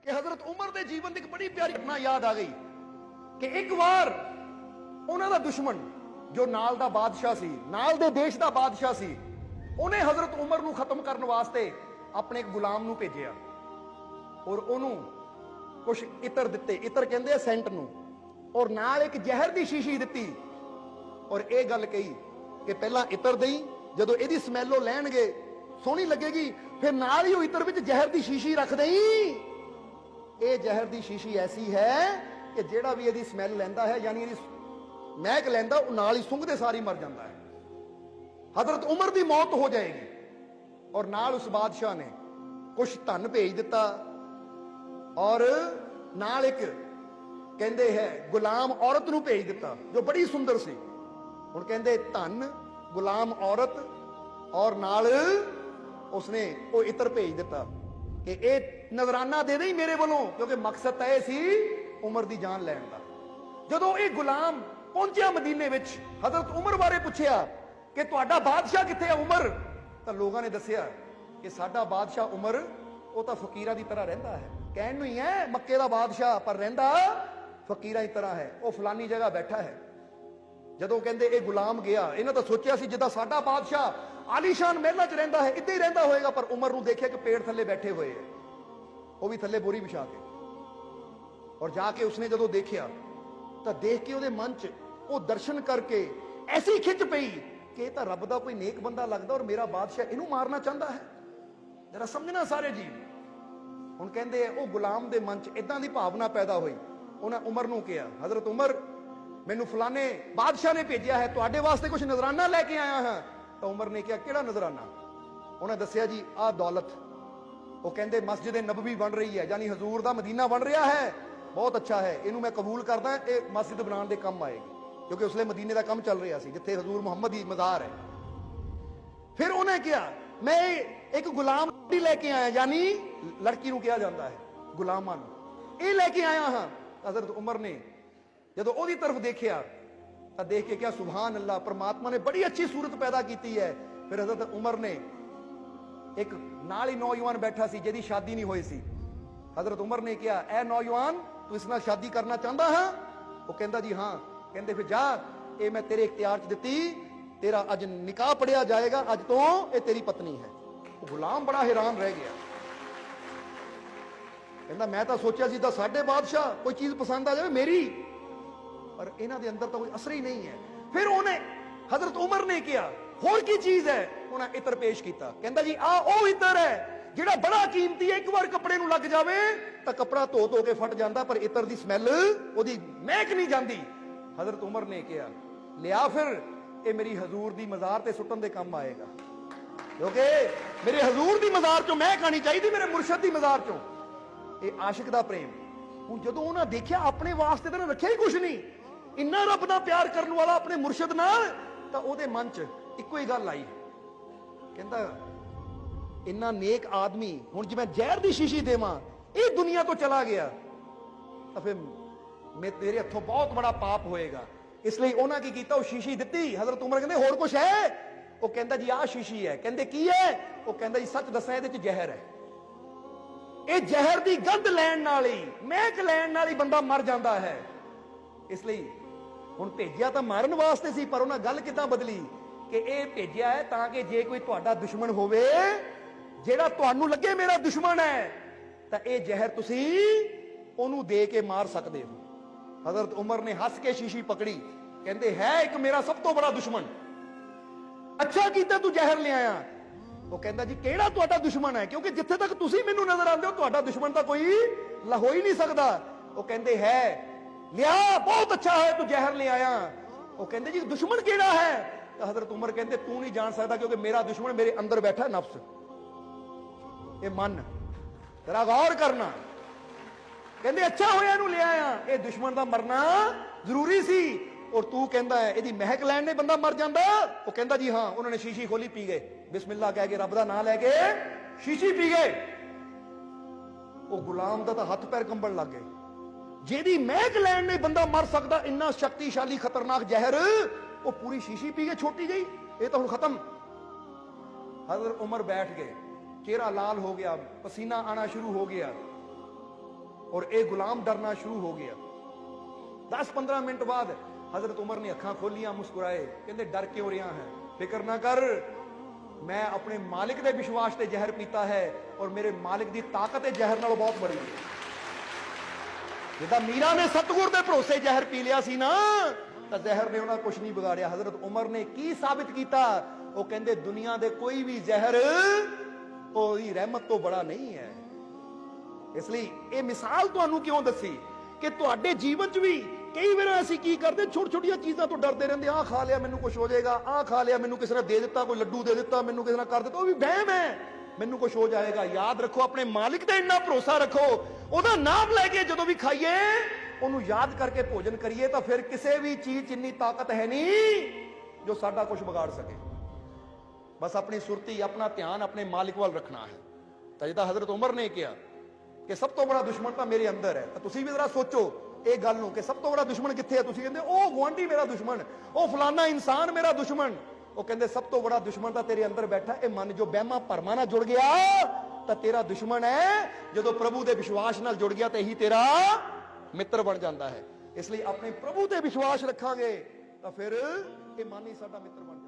कि हजरत उमर के जीवन की एक बड़ी प्यारी घटना याद आ गई कि एक बार उन्हों का दुश्मन जो नाल दा बादशाह सी, नाल दे देश दा बादशाह सी, उन्हें हजरत उमर नूं खत्म करने वास्ते अपने एक गुलाम नूं भेजिया और उन्होंने कुछ इतर दिते, इतर कहते हैं सेंट नूं, और नाल एक जहर की शीशी दी और यह गल कही कि पहला इतर दई, जदों इहदी स्मैल वो लैणगे सोहनी लगेगी, फिर नाल ही वो इतर विच जहर की शीशी रख दई। ये जहर की शीशी ऐसी है कि जेड़ा भी इहदी स्मैल लैंदा है, यानी इहदी महक लैंदा, नाल ही सुंघदे सारी मर जाता है। हजरत उमर की मौत हो जाएगी और नाल उस बादशाह ने कुछ धन भेज दिता और नाल एक कहते है गुलाम औरत नूं भेज दिता जो बड़ी सुंदर सी। हुण कहते धन, गुलाम औरत और नाल उसने वो इतर भेज दिता कि ये नजराना दे दे मेरे वालों, क्योंकि मकसद तय सी उमर की जान लैण दा। जदों ये गुलाम पहुंचा मदीने विच, हजरत उमर बारे पूछया कि तुहाडा बादशाह कित्थे है उमर, तो लोगों ने दसिया कि साडा बादशाह उमर वो तो फकीरा की तरह रहिंदा है, कहण नूं ही है मक्के दा बादशाह, पर रहिंदा फकीरा की तरह है, वो फलानी जगह बैठा है। जदों कहंदे ये गुलाम गया, इन्हां तो सोचिया सी जिद्दां साडा बादशाह आलीशान महलां च रहिंदा है, इद्दां ही रहिंदा होएगा, पर उमर नूं देखिया कि पेड़ थल्ले बैठे हुए है, वो भी थल्ले बोरी बिछा के, और जाके उसने जदों देखिया तो देख के उहदे मन च वो दर्शन करके ऐसी खिच पई कि ये तो रब दा कोई नेक बंदा लगदा और मेरा बादशाह इनू मारना चाहता है। जरा समझना सारे जी। हुण कहंदे वो गुलाम दे मन च इदां दी भावना पैदा हुई, उन्हें उमर नूं कहा, हजरत उमर मैनू फलाने बादशाह ने भेजा है, तुहाडे वास्ते कुछ नजराना लैके आया हां। तो उमर ने कहा किहड़ा नजराना? उन्हें दसिया जी आ दौलत। वो कहंदे मस्जिद नबवी बन रही है, यानी हजूर दा मदीना बन रहा है, बहुत अच्छा है, इनू मैं कबूल करदा, ये मस्जिद बनाने दे काम आएगी, क्योंकि उसले मदीने का काम चल रहा सी जिथे हजूर मुहम्मद ही मज़ार है। फिर उन्हें कहा मैं एक गुलाम लैके आया, यानी लड़की नूं कहा जाता है गुलामां नूं, ये लैके आया हाँ। हजरत उमर ने जदों ओदी तरफ देखिया तो देख के क्या सुभान अल्लाह, परमात्मा ने बड़ी अच्छी सूरत पैदा की है। फिर हजरत उमर ने एक नाल ही नौजवान बैठा सी जिहदी शादी नहीं हुई सी, हजरत उमर ने कहा ऐ नौजवान तू इस नाल शादी करना चाहता हाँ? वो कहता जी हाँ। कहते फिर जा, ये मैं तेरे इख्तियार च दिती, तेरा अज निकाह पढ़िया जाएगा, अज तो ये तेरी पत्नी है। वो गुलाम बड़ा हैरान रह गया, कहता मैं तो सोचा सी साडे बादशाह कोई चीज पसंद आ जाए मेरी, पर इन्हां दे अंदर तो कोई असर ही नहीं है। फिर उन्हें हजरत उमर ने कहा होर की चीज है, उन्हें इतर पेश किया, कहता जी आ ओ इतर है जिहड़ा बड़ा कीमती है, एक बार कपड़े नूं लग जावे तो कपड़ा धो धो के फट जाता, पर इतर दी स्मैल ओदी महक नहीं जाती। हजरत उमर ने कहा लिया फिर, ये मेरी हजूर दी मज़ार ते सुटन दे काम आएगा, क्योंकि मेरे हजूर दी मज़ार चों महक आनी चाहिए, मेरे मुर्शद दी मज़ार चों। ये आशिक दा प्रेम। हुण जदों उन्हें देखिया अपने वास्ते तो रखिया ही कुछ नहीं, इन्ना रब दा प्यार करने वाला अपने मुर्शद नाल, तां ओहदे मन च इक्को ही गल आई, कहंदा इन्ना नेक आदमी हुण जे मैं जहर दी शीशी देवां ये दुनिया तो चला गया तो फिर मैं तेरे हथों बहुत बड़ा पाप होएगा। इसलिए उन्हें की कीता, वो शीशी दी। हजरत उमर कहंदे होर कुछ है? वो कहंदा जी आ शीशी है। कहंदे की है? वो कहंदा जी सच दसां इहदे च जहर है, ये जहर दी गंध लैण नाल ही, महक लैण नाल ही बंदा मर जाता है। इसलिए हुण भेजिया तां मारन वास्ते सी, पर उन्हें गल किदां बदली कि यह भेजिया है ताकि जे कोई तुहाडा दुश्मन होवे, जेड़ा तुहानू लगे मेरा दुश्मन है, तां ये जहर तुसी ओनू दे के मार सकदे हो। हजरत उमर ने हस के शीशी पकड़ी, कहते है एक मेरा सब तो बड़ा दुश्मन, अच्छा कीता तू जहर ले आया। वो कहता जी केड़ा तुहाडा दुश्मन है, क्योंकि जिथे तक तुसी मैनू नजर आंदे हो तुहाडा दुश्मन तो कोई हो ही नहीं सकता। वो कहते है लिया बहुत अच्छा है तू जहर ले आया। वो कहते जी दुश्मन केड़ा है? तो हजरत उमर कहते तू नहीं जान सकता, क्योंकि मेरा दुश्मन मेरे अंदर बैठा है, नफ्स, ये मन, तेरा गौर करना। कहते अच्छा होया इनू ले आया, ये दुश्मन का मरना जरूरी सी, और तू कहता है यदि महक लैण ने बंदा मर जाता। वो कहता जी हाँ। उन्होंने शीशी खोली, पी गए, बिस्मिल्लाह कह के रब दा नाम लैके शीशी पी गए। वो गुलाम दा तां हथ पैर कंबण लग गए, जेदी महक लैण ने बंदा मर सकता, इन्ना शक्तिशाली खतरनाक जहर, वो पूरी शीशी पी गए, छोटी गई, ये तो हुण खत्म। हजरत उमर बैठ गए, चेहरा लाल हो गया, पसीना आना शुरू हो गया। और एक गुलाम डरना शुरू हो गया। 10-15 मिनट बाद हजरत उमर ने अखां खोलियां, मुस्कुराए, कहते डर क्यों रहा है? फिक्र ना कर, मैं अपने मालिक के विश्वास से जहर पीता है और मेरे मालिक की ताकत जहर नालों बहुत बड़ी है। जिदा मीरा ने सतगुर के भरोसे जहर पी लिया सी ना, तो जहर ने उन्हें कुछ नहीं बिगाड़िया। हजरत उमर ने की साबित किया? वो कहते दुनिया दे कोई भी जहर ओदी रहमत तो बड़ा नहीं है। इसलिए ये मिसाल तुहानू क्यों दसी कि तुहाडे जीवन च भी कई बार असीं की करते, छोटी छोटिया चीज़ों तो डरते रहते। आ खा लिया मैनू कुछ हो जाएगा, आ खा लिया मैनू किसी ने दे दिता, कोई लड्डू दे दिता, मैनू किसी ने कर दिता, वो भी वहम है, मैनू कुछ हो जाएगा। याद रखो, अपने मालिक ते इन्ना भरोसा रखो, ओदा नाम लैके जदों भी खाइए ओनू याद करके भोजन करिए, तो फिर किसी भी चीज इन्नी ताकत है नहीं जो साडा कुछ बिगाड़ सके। बस अपनी सुरती, अपना ध्यान अपने मालिक वाल रखना है। तो जिदा हजरत उमर ने कहा कि सब तो बड़ा दुश्मन तो मेरे अंदर है, तो तुसीं भी जरा सोचो ਇਹ ਗੱਲ ਨੂੰ ਕਿ ਸਭ ਤੋਂ ਬੜਾ ਦੁਸ਼ਮਣ ਕਿੱਥੇ ਹੈ। ਤੁਸੀਂ ਕਹਿੰਦੇ ਉਹ ਗੁਆਂਢੀ ਮੇਰਾ ਦੁਸ਼ਮਣ, ਉਹ ਫਲਾਨਾ ਇਨਸਾਨ ਮੇਰਾ ਦੁਸ਼ਮਣ। ਉਹ ਕਹਿੰਦੇ ਸਭ ਤੋਂ ਬੜਾ ਦੁਸ਼ਮਣ ਤਾਂ ਤੇਰੇ ਅੰਦਰ ਬੈਠਾ। ਇਹ ਮਨ ਜੋ ਵਹਿਮਾਂ ਭਰਮਾਂ ਨਾਲ ਜੁੜ ਗਿਆ ਤਾਂ ਤੇਰਾ ਦੁਸ਼ਮਣ ਹੈ। ਜਦੋਂ ਪ੍ਰਭੂ ਦੇ ਵਿਸ਼ਵਾਸ ਨਾਲ ਜੁੜ ਗਿਆ ਤਾਂ ਇਹੀ ਤੇਰਾ ਮਿੱਤਰ ਬਣ ਜਾਂਦਾ ਹੈ। ਇਸ ਲਈ ਆਪਣੇ ਪ੍ਰਭੂ ਤੇ ਵਿਸ਼ਵਾਸ ਰੱਖਾਂਗੇ ਤਾਂ ਫਿਰ ਇਹ ਮਨ ਹੀ ਸਾਡਾ ਮਿੱਤਰ ਬਣ ਜਾਂਦਾ।